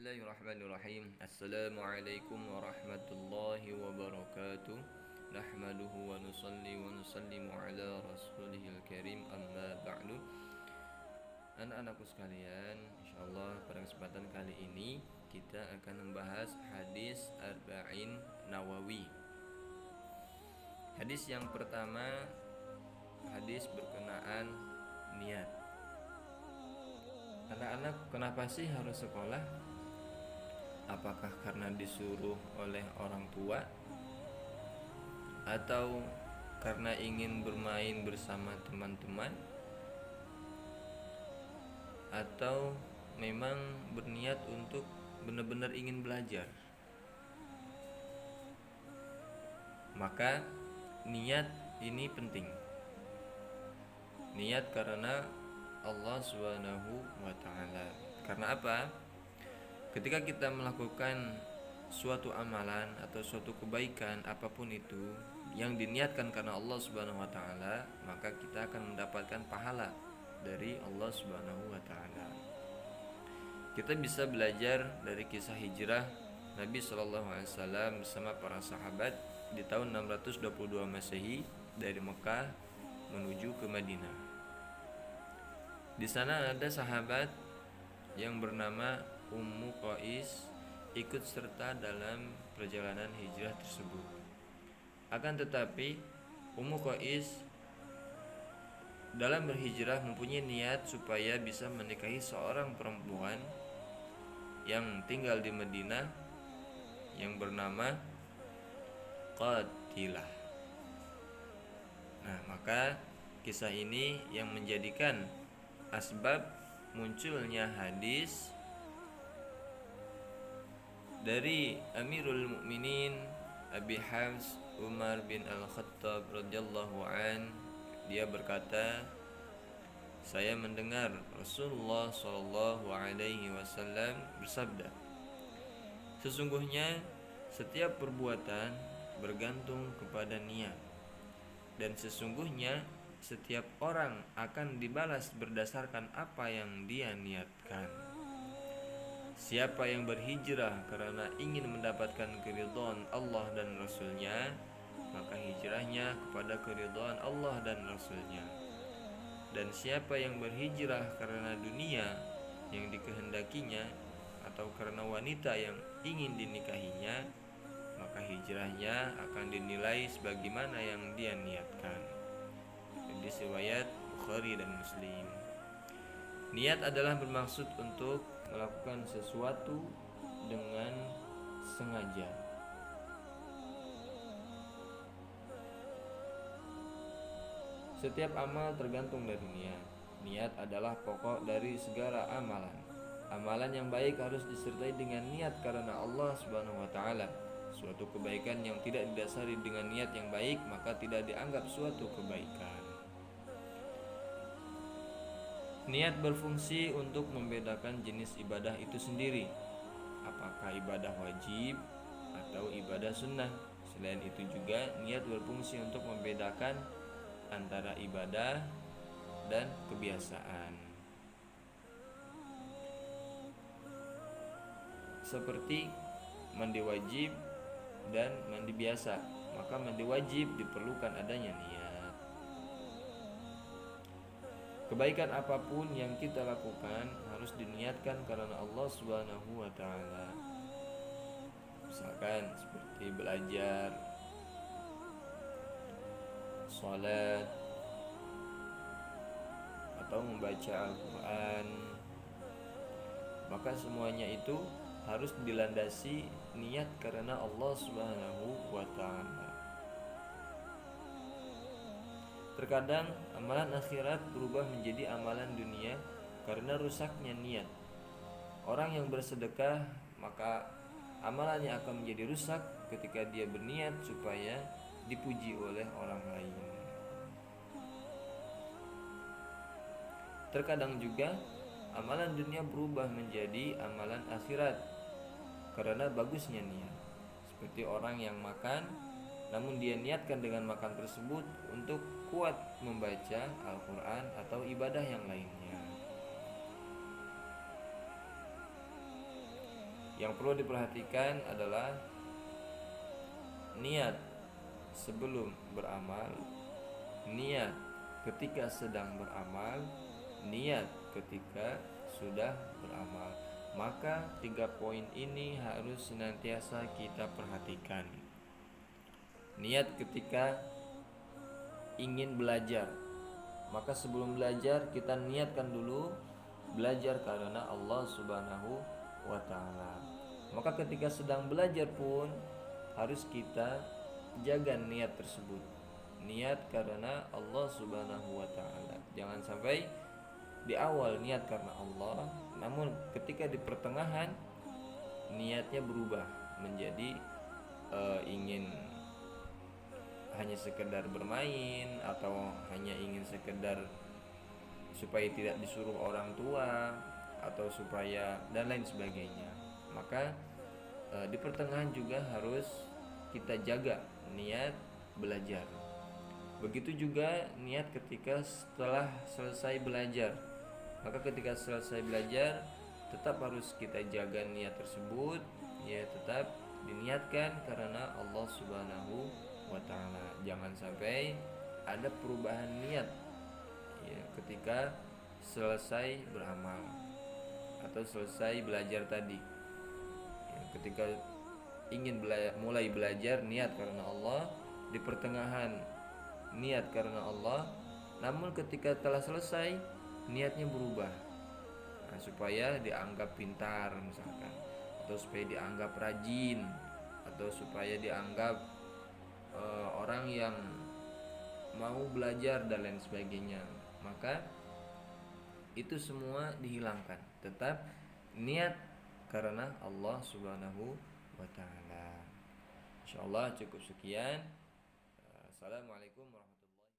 Bismillahirrahmanirrahim. Assalamualaikum warahmatullahi wabarakatuh. Nahmaduhu wa nusalli wa nusallimu ala rasulihil karim, amma ba'du. Anak-anakku sekalian, insyaallah pada kesempatan kali ini kita akan membahas hadis Arba'in Nawawi. Hadis yang pertama, hadis berkenaan niat. Anak-anak, kenapa sih harus sekolah? Apakah karena disuruh oleh orang tua, atau karena ingin bermain bersama teman-teman, atau memang berniat untuk benar-benar ingin belajar? Maka niat ini penting. Niat karena Allah Subhanahu wa taala. Karena apa? Ketika kita melakukan suatu amalan atau suatu kebaikan apapun itu yang diniatkan karena Allah Subhanahu wa taala, maka kita akan mendapatkan pahala dari Allah Subhanahu wa taala. Kita bisa belajar dari kisah hijrah Nabi sallallahu alaihi wasallam bersama para sahabat di tahun 622 Masehi dari Mekah menuju ke Madinah. Di sana ada sahabat yang bernama Ummu Qais ikut serta dalam perjalanan hijrah tersebut. Akan tetapi Ummu Qais dalam berhijrah mempunyai niat supaya bisa menikahi seorang perempuan yang tinggal di Madinah yang bernama Qatilah. Nah, maka kisah ini yang menjadikan asbab munculnya hadis dari Amirul Mukminin Abi Hafs Umar bin Al-Khattab radhiyallahu an. Dia berkata, saya mendengar Rasulullah sallallahu alaihi wasallam bersabda, sesungguhnya setiap perbuatan bergantung kepada niat, dan sesungguhnya setiap orang akan dibalas berdasarkan apa yang dia niatkan. Siapa yang berhijrah karena ingin mendapatkan keridhaan Allah dan Rasulnya, maka hijrahnya kepada keridhaan Allah dan Rasulnya. Dan siapa yang berhijrah karena dunia yang dikehendakinya atau karena wanita yang ingin dinikahinya, maka hijrahnya akan dinilai sebagaimana yang dia niatkan. Hadis riwayat Bukhari dan Muslim. Niat adalah bermaksud untuk melakukan sesuatu dengan sengaja. Setiap amal tergantung dari niat. Niat adalah pokok dari segala amalan. Amalan yang baik harus disertai dengan niat karena Allah Subhanahu wa taala. Suatu kebaikan yang tidak didasari dengan niat yang baik maka tidak dianggap suatu kebaikan. Niat berfungsi untuk membedakan jenis ibadah itu sendiri, apakah ibadah wajib atau ibadah sunnah. Selain itu juga niat berfungsi untuk membedakan antara ibadah dan kebiasaan. Seperti mandi wajib dan mandi biasa, maka mandi wajib diperlukan adanya niat. Kebaikan apapun yang kita lakukan harus diniatkan karena Allah Subhanahu wa taala. Misalkan seperti belajar, salat, atau membaca Al-Qur'an, maka semuanya itu harus dilandasi niat karena Allah Subhanahu wa taala. Terkadang amalan akhirat berubah menjadi amalan dunia karena rusaknya niat. Orang yang bersedekah maka amalannya akan menjadi rusak ketika dia berniat supaya dipuji oleh orang lain. Terkadang juga amalan dunia berubah menjadi amalan akhirat karena bagusnya niat. Seperti orang yang makan namun dia niatkan dengan makan tersebut untuk kuat membaca Al-Quran atau ibadah yang lainnya. Yang perlu diperhatikan adalah niat sebelum beramal, niat ketika sedang beramal, niat ketika sudah beramal. Maka 3 poin ini harus senantiasa kita perhatikan. Niat ketika ingin belajar, maka sebelum belajar kita niatkan dulu belajar karena Allah Subhanahu wa taala. Maka ketika sedang belajar pun harus kita jaga niat tersebut. Niat karena Allah Subhanahu wa taala. Jangan sampai di awal niat karena Allah, namun ketika di pertengahan niatnya berubah menjadi ingin hanya sekedar bermain, atau hanya ingin sekedar supaya tidak disuruh orang tua, atau supaya dan lain sebagainya. Maka di pertengahan juga harus kita jaga niat belajar. Begitu juga niat ketika setelah selesai belajar. Maka ketika selesai belajar tetap harus kita jaga niat tersebut, ya, tetap diniatkan karena Allah Subhanahu wa taala. Jangan sampai ada perubahan niat, ya, ketika selesai beramal atau selesai belajar tadi. Ya, ketika ingin mulai belajar niat karena Allah, di pertengahan niat karena Allah, namun ketika telah selesai niatnya berubah. Nah, supaya dianggap pintar misalkan, atau supaya dianggap rajin, atau supaya dianggap orang yang mau belajar dan lain sebagainya. Maka itu semua dihilangkan. Tetap niat karena Allah Subhanahu wa taala. Insyaallah cukup sekian. Assalamualaikum warahmatullahi wabarakatuh.